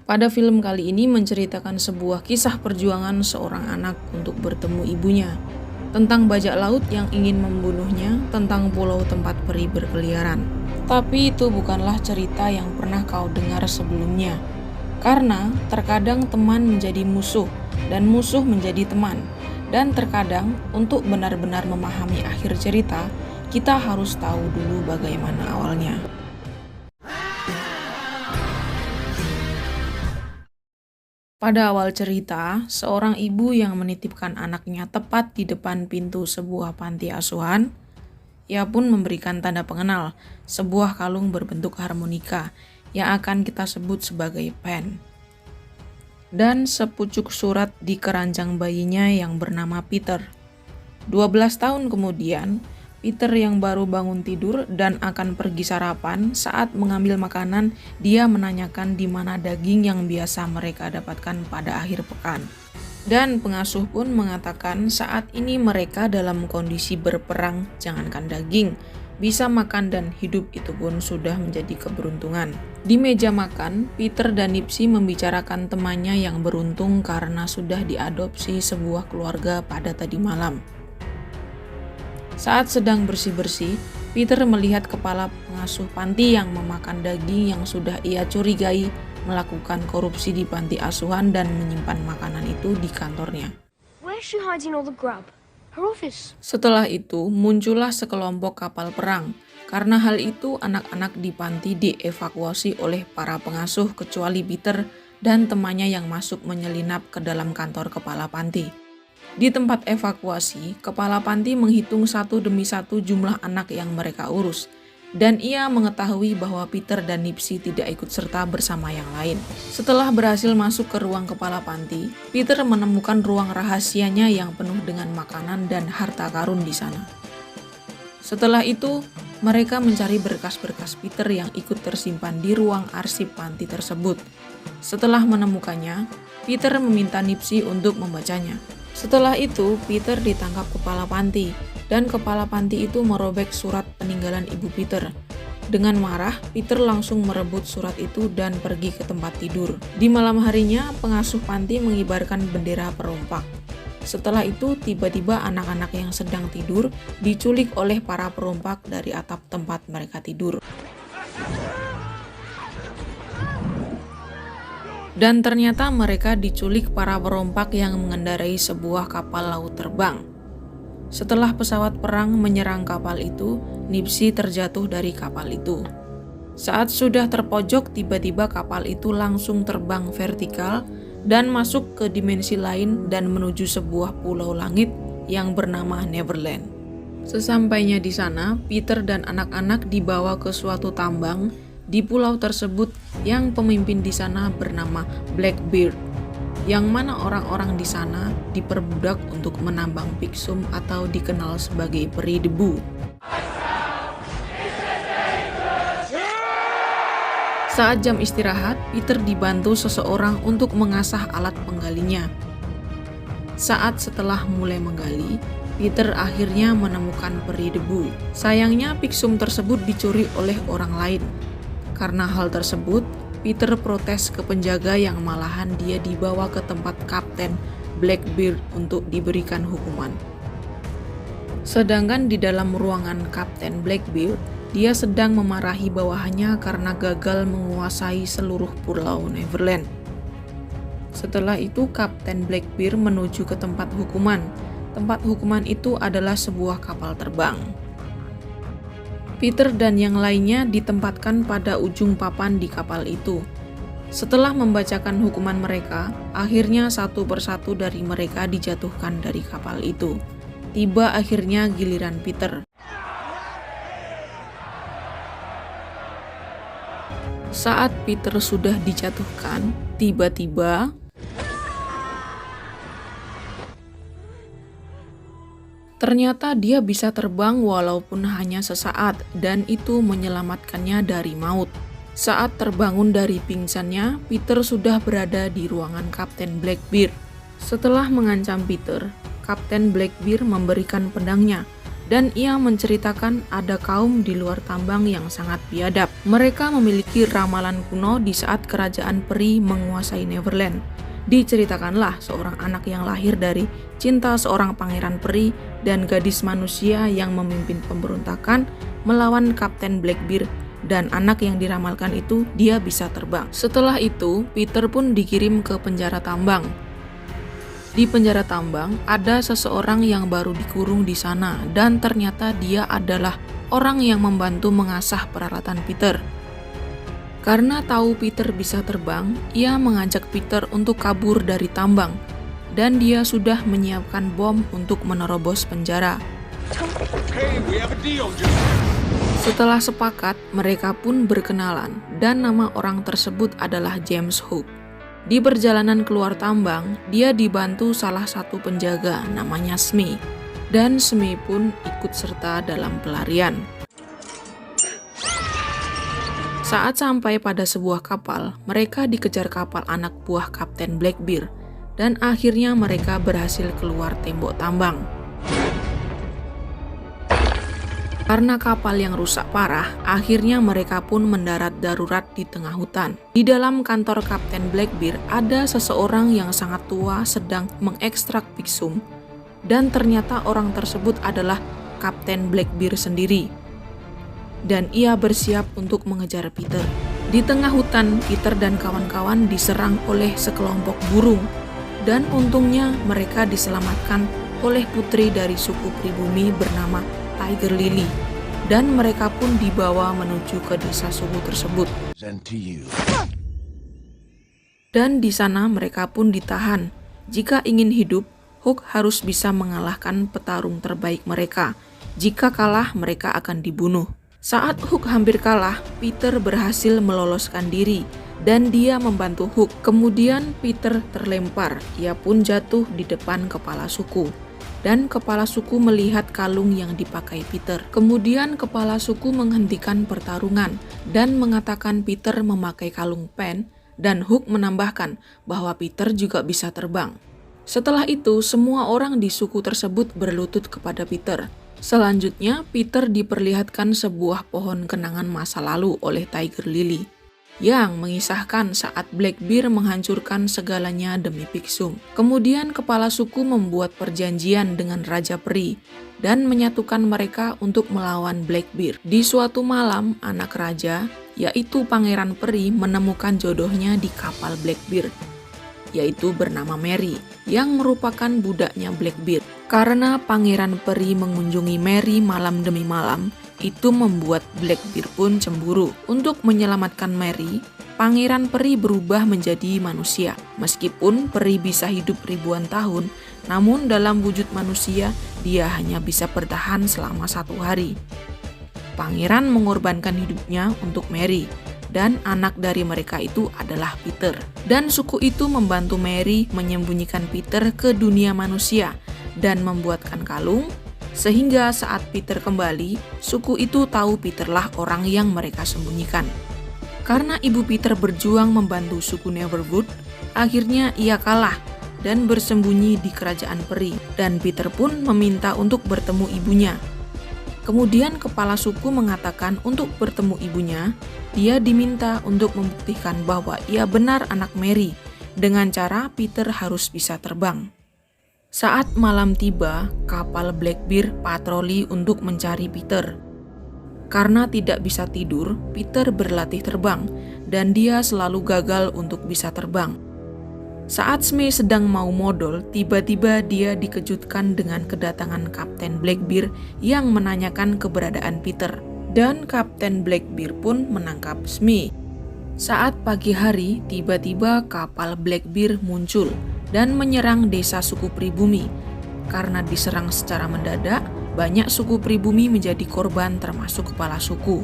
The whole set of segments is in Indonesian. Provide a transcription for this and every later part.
Pada film kali ini menceritakan sebuah kisah perjuangan seorang anak untuk bertemu ibunya, tentang bajak laut yang ingin membunuhnya, tentang pulau tempat peri berkeliaran. Tapi itu bukanlah cerita yang pernah kau dengar sebelumnya, karena terkadang teman menjadi musuh dan musuh menjadi teman. Dan terkadang untuk benar-benar memahami akhir cerita, kita harus tahu dulu bagaimana awalnya. Pada awal cerita, seorang ibu yang menitipkan anaknya tepat di depan pintu sebuah panti asuhan, ia pun memberikan tanda pengenal, sebuah kalung berbentuk harmonika yang akan kita sebut sebagai pen. Dan sepucuk surat di keranjang bayinya yang bernama Peter. 12 tahun kemudian, Peter yang baru bangun tidur dan akan pergi sarapan, saat mengambil makanan, dia menanyakan di mana daging yang biasa mereka dapatkan pada akhir pekan. Dan pengasuh pun mengatakan saat ini mereka dalam kondisi berperang, jangankan daging, bisa makan dan hidup itu pun sudah menjadi keberuntungan. Di meja makan, Peter dan Nipsey membicarakan temannya yang beruntung karena sudah diadopsi sebuah keluarga pada tadi malam. Saat sedang bersih-bersih, Peter melihat kepala pengasuh panti yang memakan daging yang sudah ia curigai melakukan korupsi di panti asuhan dan menyimpan makanan itu di kantornya. Setelah itu, muncullah sekelompok kapal perang. Karena hal itu, anak-anak di panti dievakuasi oleh para pengasuh kecuali Peter dan temannya yang masuk menyelinap ke dalam kantor kepala panti. Di tempat evakuasi, kepala panti menghitung satu demi satu jumlah anak yang mereka urus, dan ia mengetahui bahwa Peter dan Nipsey tidak ikut serta bersama yang lain. Setelah berhasil masuk ke ruang kepala panti, Peter menemukan ruang rahasianya yang penuh dengan makanan dan harta karun di sana. Setelah itu, mereka mencari berkas-berkas Peter yang ikut tersimpan di ruang arsip panti tersebut. Setelah menemukannya, Peter meminta Nipsey untuk membacanya. Setelah itu, Peter ditangkap kepala panti, dan kepala panti itu merobek surat peninggalan ibu Peter. Dengan marah, Peter langsung merebut surat itu dan pergi ke tempat tidur. Di malam harinya, pengasuh panti mengibarkan bendera perompak. Setelah itu, tiba-tiba anak-anak yang sedang tidur diculik oleh para perompak dari atap tempat mereka tidur. Dan ternyata mereka diculik para perompak yang mengendarai sebuah kapal laut terbang. Setelah pesawat perang menyerang kapal itu, Nipsey terjatuh dari kapal itu. Saat sudah terpojok, tiba-tiba kapal itu langsung terbang vertikal dan masuk ke dimensi lain dan menuju sebuah pulau langit yang bernama Neverland. Sesampainya di sana, Peter dan anak-anak dibawa ke suatu tambang di pulau tersebut yang pemimpin di sana bernama Blackbeard, yang mana orang-orang di sana diperbudak untuk menambang piksum atau dikenal sebagai peri debu. Saat jam istirahat, Peter dibantu seseorang untuk mengasah alat penggalinya. Saat setelah mulai menggali, Peter akhirnya menemukan peri debu. Sayangnya piksum tersebut dicuri oleh orang lain. Karena hal tersebut, Peter protes ke penjaga yang malahan dia dibawa ke tempat Kapten Blackbeard untuk diberikan hukuman. Sedangkan di dalam ruangan Kapten Blackbeard, dia sedang memarahi bawahannya karena gagal menguasai seluruh pulau Neverland. Setelah itu, Kapten Blackbeard menuju ke tempat hukuman. Tempat hukuman itu adalah sebuah kapal terbang. Peter dan yang lainnya ditempatkan pada ujung papan di kapal itu. Setelah membacakan hukuman mereka, akhirnya satu persatu dari mereka dijatuhkan dari kapal itu. Tiba akhirnya giliran Peter. Saat Peter sudah dijatuhkan, tiba-tiba ternyata dia bisa terbang walaupun hanya sesaat, dan itu menyelamatkannya dari maut. Saat terbangun dari pingsannya, Peter sudah berada di ruangan Kapten Blackbeard. Setelah mengancam Peter, Kapten Blackbeard memberikan pedangnya, Dan ia menceritakan ada kaum di luar tambang yang sangat biadab. Mereka memiliki ramalan kuno di saat kerajaan peri menguasai Neverland. Diceritakanlah seorang anak yang lahir dari cinta seorang pangeran peri dan gadis manusia yang memimpin pemberontakan melawan Kapten Blackbeard, dan anak yang diramalkan itu dia bisa terbang. Setelah itu, Peter pun dikirim ke penjara tambang. Di penjara tambang ada seseorang yang baru dikurung di sana, dan ternyata dia adalah orang yang membantu mengasah peralatan Peter. Karena tahu Peter bisa terbang, ia mengajak Peter untuk kabur dari tambang, dan dia sudah menyiapkan bom untuk menerobos penjara. Setelah sepakat, mereka pun berkenalan, dan nama orang tersebut adalah James Hook. Di perjalanan keluar tambang, dia dibantu salah satu penjaga namanya Smee, dan Smee pun ikut serta dalam pelarian. Saat sampai pada sebuah kapal, mereka dikejar kapal anak buah Kapten Blackbeard, dan akhirnya mereka berhasil keluar tembok tambang. Karena kapal yang rusak parah, akhirnya mereka pun mendarat darurat di tengah hutan. Di dalam kantor Kapten Blackbeard ada seseorang yang sangat tua sedang mengekstrak piksum, dan ternyata orang tersebut adalah Kapten Blackbeard sendiri. Dan ia bersiap untuk mengejar Peter. Di tengah hutan, Peter dan kawan-kawan diserang oleh sekelompok burung, dan untungnya mereka diselamatkan oleh putri dari suku pribumi bernama Tiger Lily, dan mereka pun dibawa menuju ke desa suku tersebut. Dan di sana mereka pun ditahan. Jika ingin hidup, Hook harus bisa mengalahkan petarung terbaik mereka. Jika kalah, mereka akan dibunuh. Saat Hook hampir kalah, Peter berhasil meloloskan diri, dan dia membantu Hook. Kemudian Peter terlempar, ia pun jatuh di depan kepala suku. Dan kepala suku melihat kalung yang dipakai Peter. Kemudian kepala suku menghentikan pertarungan dan mengatakan Peter memakai kalung pen, dan Hook menambahkan bahwa Peter juga bisa terbang. Setelah itu, semua orang di suku tersebut berlutut kepada Peter. Selanjutnya, Peter diperlihatkan sebuah pohon kenangan masa lalu oleh Tiger Lily, yang mengisahkan saat Blackbeard menghancurkan segalanya demi Piksum. Kemudian kepala suku membuat perjanjian dengan Raja Peri dan menyatukan mereka untuk melawan Blackbeard. Di suatu malam, anak raja, yaitu Pangeran Peri, menemukan jodohnya di kapal Blackbeard, yaitu bernama Mary, yang merupakan budaknya Blackbeard. Karena Pangeran Peri mengunjungi Mary malam demi malam, itu membuat Blackbeard pun cemburu. Untuk menyelamatkan Mary, Pangeran Peri berubah menjadi manusia. Meskipun Peri bisa hidup ribuan tahun, namun dalam wujud manusia, dia hanya bisa bertahan selama 1 hari. Pangeran mengorbankan hidupnya untuk Mary, dan anak dari mereka itu adalah Peter. Dan suku itu membantu Mary menyembunyikan Peter ke dunia manusia dan membuatkan kalung, sehingga saat Peter kembali, suku itu tahu Peterlah orang yang mereka sembunyikan. Karena ibu Peter berjuang membantu suku Neverwood, akhirnya ia kalah dan bersembunyi di kerajaan peri, dan Peter pun meminta untuk bertemu ibunya. Kemudian kepala suku mengatakan untuk bertemu ibunya, dia diminta untuk membuktikan bahwa ia benar anak Mary, dengan cara Peter harus bisa terbang. Saat malam tiba, kapal Blackbeard patroli untuk mencari Peter. Karena tidak bisa tidur, Peter berlatih terbang, dan dia selalu gagal untuk bisa terbang. Saat Smee sedang mau modal, tiba-tiba dia dikejutkan dengan kedatangan Kapten Blackbeard yang menanyakan keberadaan Peter. Dan Kapten Blackbeard pun menangkap Smee. Saat pagi hari, tiba-tiba kapal Blackbeard muncul dan menyerang desa suku pribumi. Karena diserang secara mendadak, banyak suku pribumi menjadi korban termasuk kepala suku.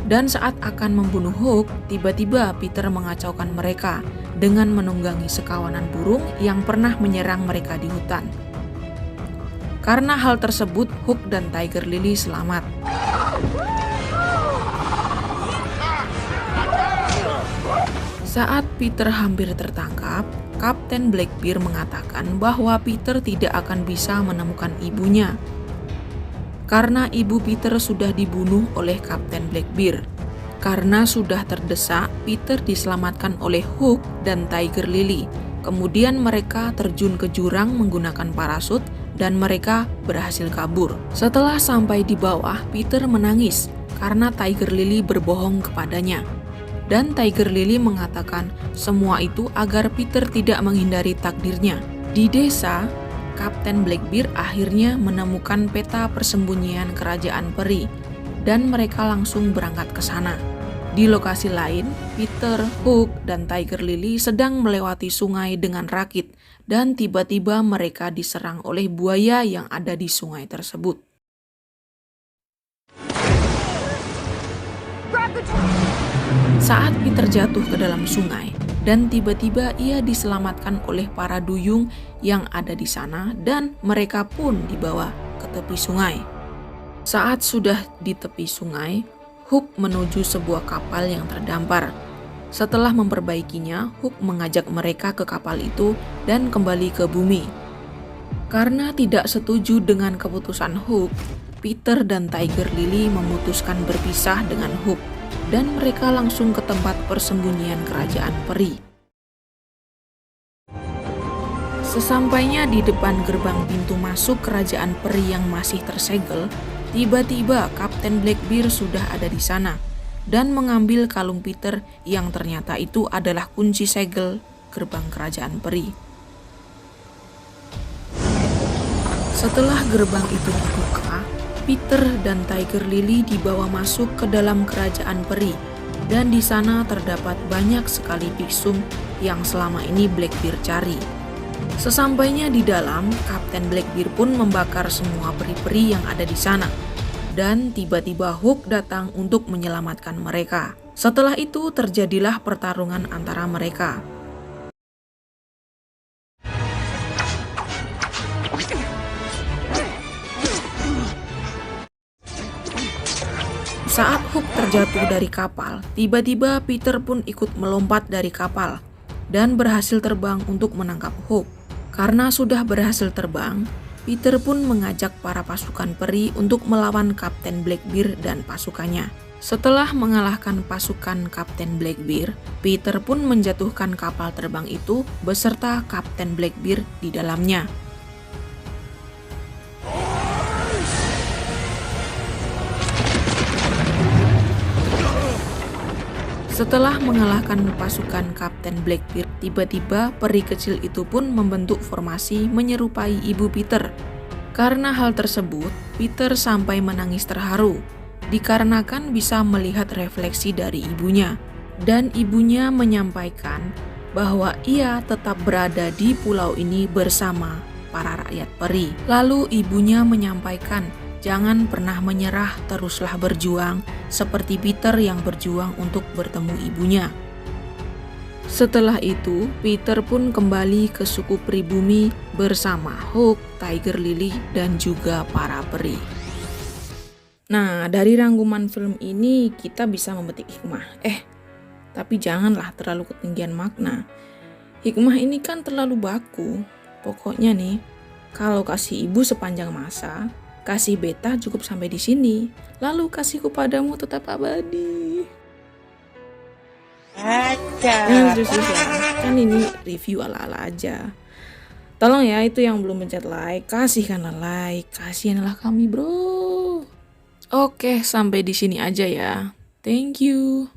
Dan saat akan membunuh Hook, tiba-tiba Peter mengacaukan mereka dengan menunggangi sekawanan burung yang pernah menyerang mereka di hutan. Karena hal tersebut, Hook dan Tiger Lily selamat. Saat Peter hampir tertangkap, Kapten Blackbeard mengatakan bahwa Peter tidak akan bisa menemukan ibunya. karena ibu Peter sudah dibunuh oleh Kapten Blackbeard. Karena sudah terdesak, Peter diselamatkan oleh Hook dan Tiger Lily. Kemudian mereka terjun ke jurang menggunakan parasut dan mereka berhasil kabur. Setelah sampai di bawah, Peter menangis karena Tiger Lily berbohong kepadanya. Dan Tiger Lily mengatakan semua itu agar Peter tidak menghindari takdirnya. Di desa, Kapten Blackbeard akhirnya menemukan peta persembunyian kerajaan peri dan mereka langsung berangkat ke sana. Di lokasi lain, Peter, Hook, dan Tiger Lily sedang melewati sungai dengan rakit dan tiba-tiba mereka diserang oleh buaya yang ada di sungai tersebut. Saat Peter jatuh ke dalam sungai dan tiba-tiba ia diselamatkan oleh para duyung yang ada di sana dan mereka pun dibawa ke tepi sungai. Saat sudah di tepi sungai, Hook menuju sebuah kapal yang terdampar. Setelah memperbaikinya, Hook mengajak mereka ke kapal itu dan kembali ke bumi. Karena tidak setuju dengan keputusan Hook, Peter dan Tiger Lily memutuskan berpisah dengan Hook dan mereka langsung ke tempat persembunyian kerajaan peri. Sesampainya di depan gerbang pintu masuk kerajaan peri yang masih tersegel, tiba-tiba Kapten Blackbeard sudah ada di sana dan mengambil kalung Peter yang ternyata itu adalah kunci segel gerbang kerajaan peri. Setelah gerbang itu dibuka, Peter dan Tiger Lily dibawa masuk ke dalam kerajaan peri dan di sana terdapat banyak sekali piksum yang selama ini Blackbeard cari. Sesampainya di dalam, Kapten Blackbeard pun membakar semua peri-peri yang ada di sana. Dan tiba-tiba Hook datang untuk menyelamatkan mereka. Setelah itu terjadilah pertarungan antara mereka. Saat Hook terjatuh dari kapal, tiba-tiba Peter pun ikut melompat dari kapal dan berhasil terbang untuk menangkap Hook. Karena sudah berhasil terbang, Peter pun mengajak para pasukan peri untuk melawan Kapten Blackbeard dan pasukannya. Setelah mengalahkan pasukan Kapten Blackbeard, Peter pun menjatuhkan kapal terbang itu beserta Kapten Blackbeard di dalamnya. Setelah mengalahkan pasukan Kapten Blackbeard, tiba-tiba peri kecil itu pun membentuk formasi menyerupai ibu Peter. Karena hal tersebut, Peter sampai menangis terharu, dikarenakan bisa melihat refleksi dari ibunya. Dan ibunya menyampaikan bahwa ia tetap berada di pulau ini bersama para rakyat peri. Lalu ibunya menyampaikan, jangan pernah menyerah, teruslah berjuang, seperti Peter yang berjuang untuk bertemu ibunya. Setelah itu, Peter pun kembali ke suku pribumi bersama Hook, Tiger Lily, dan juga para peri. Nah, dari rangkuman film ini kita bisa memetik hikmah. Tapi janganlah terlalu ketinggian makna. Hikmah ini kan terlalu baku. Pokoknya nih, kalau kasih ibu sepanjang masa, kasih beta cukup sampai di sini. Lalu kasihku padamu tetap abadi. Serius ya. Kan ini review ala-ala aja. Tolong ya, itu yang belum pencet like, kasihkanlah like. Kasihanlah kami, bro. Oke, sampai di sini aja ya. Thank you.